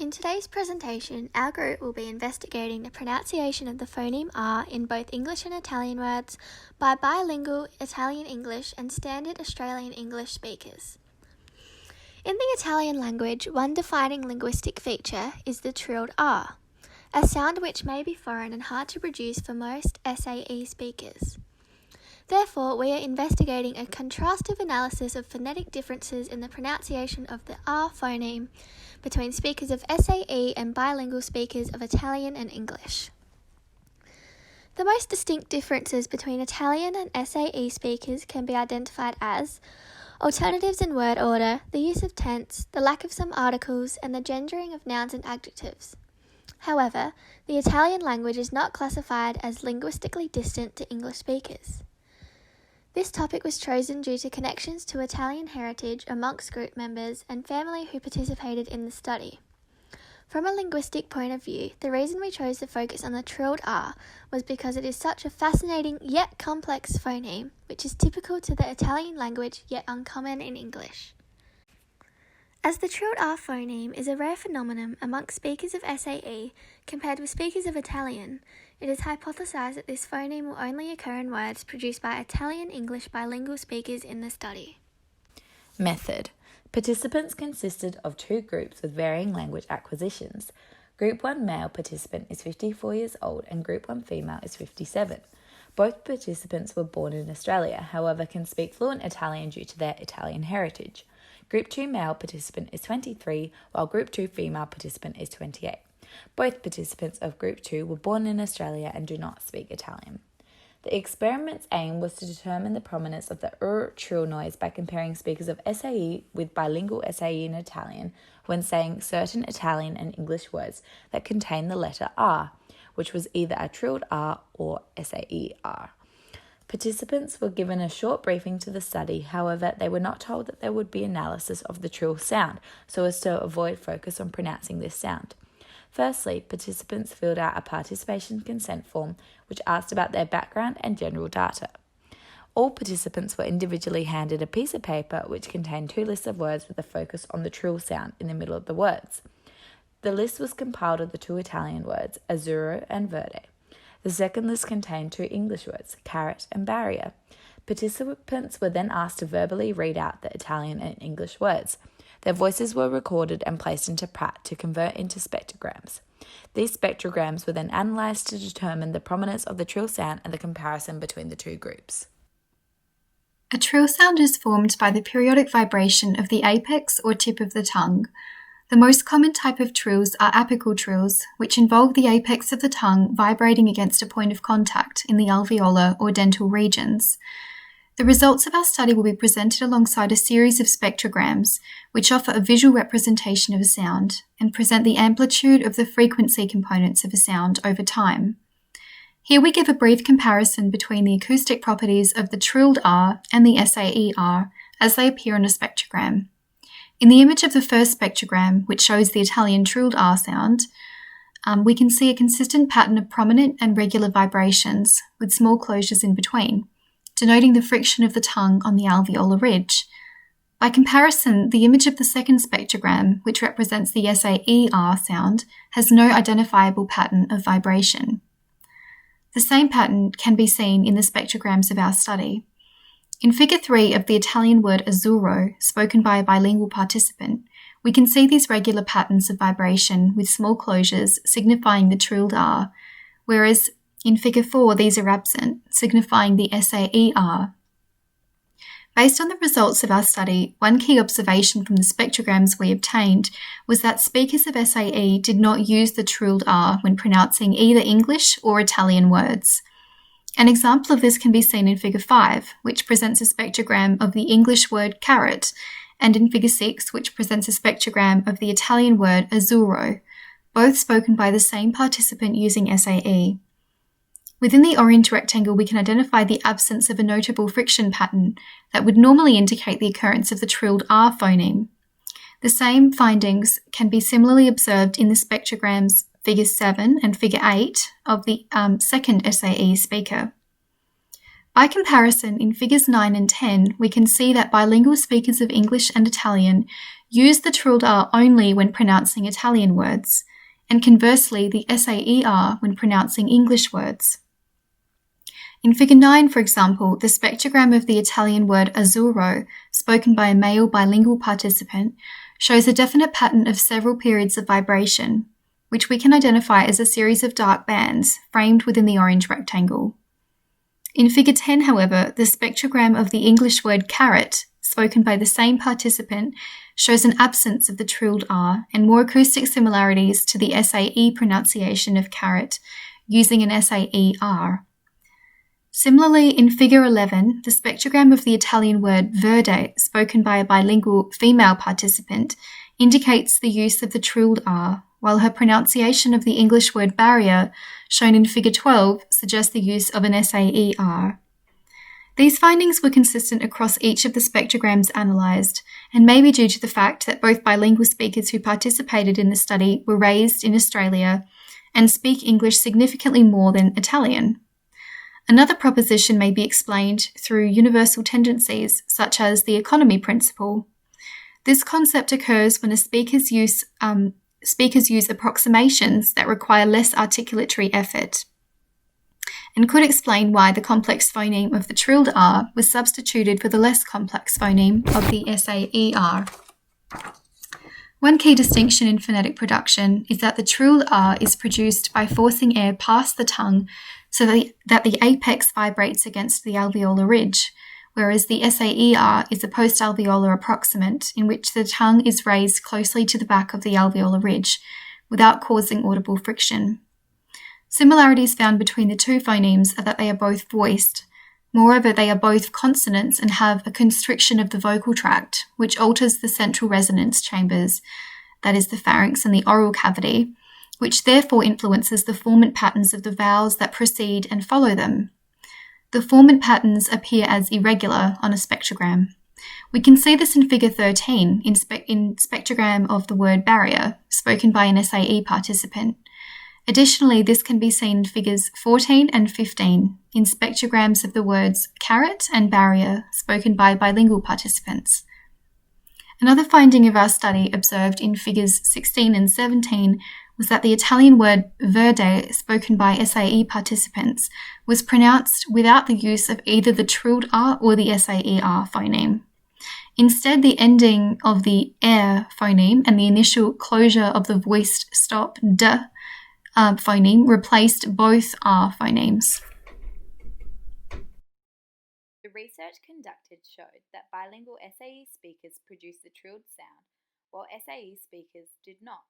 In today's presentation, our group will be investigating the pronunciation of the phoneme R in both English and Italian words by bilingual Italian English and standard Australian English speakers. In the Italian language, one defining linguistic feature is the trilled R, a sound which may be foreign and hard to produce for most SAE speakers. Therefore, we are investigating a contrastive analysis of phonetic differences in the pronunciation of the R phoneme between speakers of SAE and bilingual speakers of Italian and English. The most distinct differences between Italian and SAE speakers can be identified as alternatives in word order, the use of tense, the lack of some articles, and the gendering of nouns and adjectives. However, the Italian language is not classified as linguistically distant to English speakers. This topic was chosen due to connections to Italian heritage amongst group members and family who participated in the study. From a linguistic point of view, the reason we chose to focus on the trilled R was because it is such a fascinating yet complex phoneme, which is typical to the Italian language yet uncommon in English. As the trilled R phoneme is a rare phenomenon amongst speakers of SAE compared with speakers of Italian, it is hypothesized that this phoneme will only occur in words produced by Italian English bilingual speakers in the study. Method. Participants consisted of two groups with varying language acquisitions. Group 1 male participant is 54 years old and Group 1 female is 57. Both participants were born in Australia, however can speak fluent Italian due to their Italian heritage. Group 2 male participant is 23, while Group 2 female participant is 28. Both participants of Group 2 were born in Australia and do not speak Italian. The experiment's aim was to determine the prominence of the trill noise by comparing speakers of SAE with bilingual SAE in Italian when saying certain Italian and English words that contain the letter R, which was either a trilled R or SAE R. Participants were given a short briefing to the study, however, they were not told that there would be analysis of the trill sound, so as to avoid focus on pronouncing this sound. Firstly, participants filled out a participation consent form which asked about their background and general data. All participants were individually handed a piece of paper which contained two lists of words with a focus on the trill sound in the middle of the words. The list was compiled of the two Italian words, azzurro and verde. The second list contained two English words, carrot and barrier. Participants were then asked to verbally read out the Italian and English words. Their voices were recorded and placed into Pratt to convert into spectrograms. These spectrograms were then analysed to determine the prominence of the trill sound and the comparison between the two groups. A trill sound is formed by the periodic vibration of the apex or tip of the tongue. The most common type of trills are apical trills, which involve the apex of the tongue vibrating against a point of contact in the alveolar or dental regions. The results of our study will be presented alongside a series of spectrograms, which offer a visual representation of a sound and present the amplitude of the frequency components of a sound over time. Here we give a brief comparison between the acoustic properties of the trilled R and the SAE R as they appear on a spectrogram. In the image of the first spectrogram, which shows the Italian trilled R sound, we can see a consistent pattern of prominent and regular vibrations with small closures in between, denoting the friction of the tongue on the alveolar ridge. By comparison, the image of the second spectrogram, which represents the SAE-R sound, has no identifiable pattern of vibration. The same pattern can be seen in the spectrograms of our study. In Figure 3 of the Italian word azzurro, spoken by a bilingual participant, we can see these regular patterns of vibration with small closures signifying the trilled R, whereas in Figure 4, these are absent, signifying the SAE-R. Based on the results of our study, one key observation from the spectrograms we obtained was that speakers of SAE did not use the trilled R when pronouncing either English or Italian words. An example of this can be seen in Figure 5, which presents a spectrogram of the English word carrot, and in Figure 6, which presents a spectrogram of the Italian word azzurro, both spoken by the same participant using SAE. Within the orange rectangle, we can identify the absence of a notable friction pattern that would normally indicate the occurrence of the trilled R phoneme. The same findings can be similarly observed in the spectrograms Figure 7 and Figure 8 of the second SAE speaker. By comparison, in figures 9 and 10, we can see that bilingual speakers of English and Italian use the trilled R only when pronouncing Italian words, and conversely, the SAER when pronouncing English words. In figure 9, for example, the spectrogram of the Italian word azzurro, spoken by a male bilingual participant, shows a definite pattern of several periods of vibration, which we can identify as a series of dark bands framed within the orange rectangle. In figure 10, however, the spectrogram of the English word carrot, spoken by the same participant, shows an absence of the trilled R and more acoustic similarities to the SAE pronunciation of carrot, using an SAER. Similarly, in figure 11, the spectrogram of the Italian word verde, spoken by a bilingual female participant, indicates the use of the trilled R, while her pronunciation of the English word barrier, shown in figure 12, suggests the use of an SAER. These findings were consistent across each of the spectrograms analysed, and may be due to the fact that both bilingual speakers who participated in the study were raised in Australia and speak English significantly more than Italian. Another proposition may be explained through universal tendencies, such as the economy principle. This concept occurs when speakers use approximations that require less articulatory effort, and could explain why the complex phoneme of the trilled R was substituted for the less complex phoneme of the SAER. One key distinction in phonetic production is that the trilled R is produced by forcing air past the tongue so that the apex vibrates against the alveolar ridge, whereas the SAER is a post-alveolar approximant in which the tongue is raised closely to the back of the alveolar ridge without causing audible friction. Similarities found between the two phonemes are that they are both voiced. Moreover, they are both consonants and have a constriction of the vocal tract, which alters the central resonance chambers, that is the pharynx and the oral cavity, which therefore influences the formant patterns of the vowels that precede and follow them. The formant patterns appear as irregular on a spectrogram. We can see this in figure 13 in spectrogram of the word barrier, spoken by an SAE participant. Additionally, this can be seen in figures 14 and 15 in spectrograms of the words carrot and barrier, spoken by bilingual participants. Another finding of our study observed in figures 16 and 17 was that the Italian word verde, spoken by SAE participants, was pronounced without the use of either the trilled R or the SAER phoneme. Instead, the ending of the air phoneme and the initial closure of the voiced stop d phoneme replaced both R phonemes. The research conducted showed that bilingual SAE speakers produced the trilled sound, while SAE speakers did not.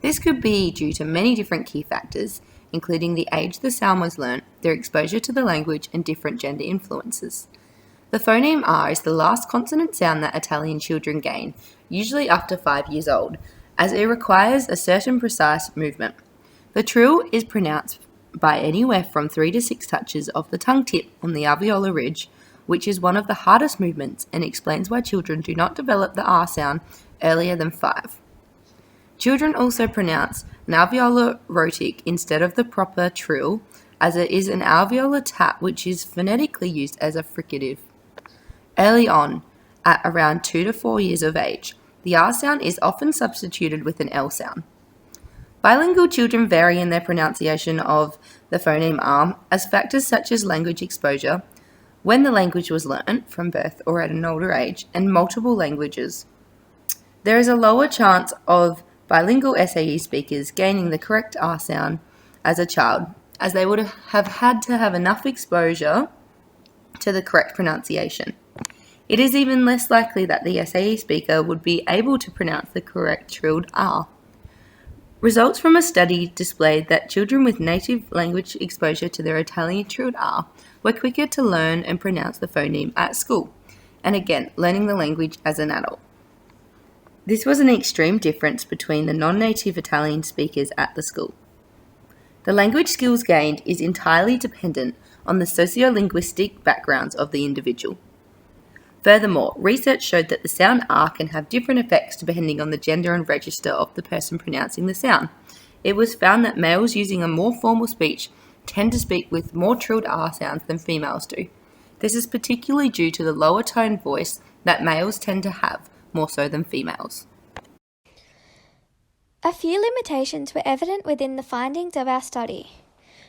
This could be due to many different key factors, including the age the sound was learnt, their exposure to the language, and different gender influences. The phoneme R is the last consonant sound that Italian children gain, usually after 5 years old, as it requires a certain precise movement. The trill is pronounced by anywhere from 3 to 6 touches of the tongue tip on the alveolar ridge, which is one of the hardest movements and explains why children do not develop the R sound earlier than 5. Children also pronounce an alveolar rhotic instead of the proper trill, as it is an alveolar tap which is phonetically used as a fricative. Early on, at around 2 to 4 years of age, the R sound is often substituted with an L sound. Bilingual children vary in their pronunciation of the phoneme R as factors such as language exposure, when the language was learnt from birth or at an older age, and multiple languages. There is a lower chance of bilingual SAE speakers gaining the correct R sound as a child, as they would have had to have enough exposure to the correct pronunciation. It is even less likely that the SAE speaker would be able to pronounce the correct trilled R. Results from a study displayed that children with native language exposure to their Italian trilled R were quicker to learn and pronounce the phoneme at school, and again, learning the language as an adult. This was an extreme difference between the non-native Italian speakers at the school. The language skills gained is entirely dependent on the socio-linguistic backgrounds of the individual. Furthermore, research showed that the sound R can have different effects depending on the gender and register of the person pronouncing the sound. It was found that males using a more formal speech tend to speak with more trilled R sounds than females do. This is particularly due to the lower toned voice that males tend to have, more so than females. A few limitations were evident within the findings of our study.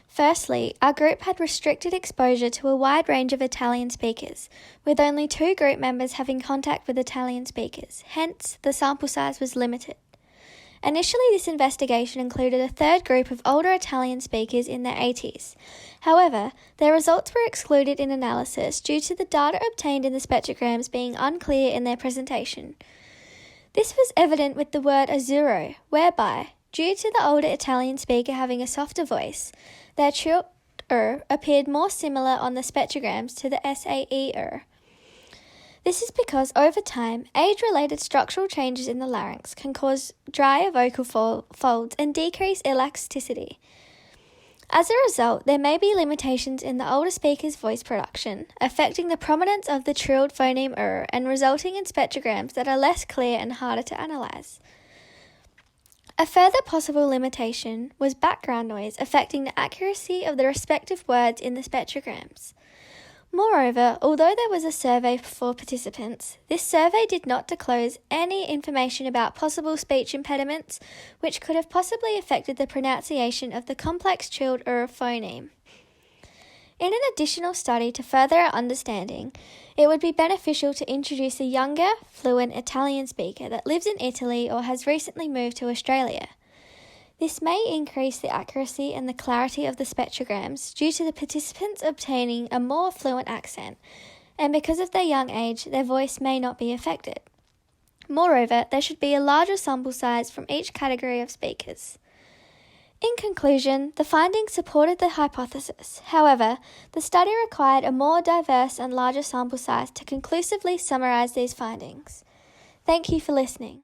Firstly, our group had restricted exposure to a wide range of Italian speakers, with only 2 group members having contact with Italian speakers, hence the sample size was limited. Initially, this investigation included a third group of older Italian speakers in their 80s. However, their results were excluded in analysis due to the data obtained in the spectrograms being unclear in their presentation. This was evident with the word azzurro, whereby, due to the older Italian speaker having a softer voice, their trilled appeared more similar on the spectrograms to the SAE. This is because over time, age-related structural changes in the larynx can cause drier vocal folds and decrease elasticity. As a result, there may be limitations in the older speaker's voice production, affecting the prominence of the trilled phoneme and resulting in spectrograms that are less clear and harder to analyse. A further possible limitation was background noise affecting the accuracy of the respective words in the spectrograms. Moreover, although there was a survey for participants, this survey did not disclose any information about possible speech impediments which could have possibly affected the pronunciation of the complex trilled phoneme. In an additional study to further our understanding, it would be beneficial to introduce a younger, fluent Italian speaker that lives in Italy or has recently moved to Australia. This may increase the accuracy and the clarity of the spectrograms due to the participants obtaining a more fluent accent, and because of their young age, their voice may not be affected. Moreover, there should be a larger sample size from each category of speakers. In conclusion, the findings supported the hypothesis. However, the study required a more diverse and larger sample size to conclusively summarise these findings. Thank you for listening.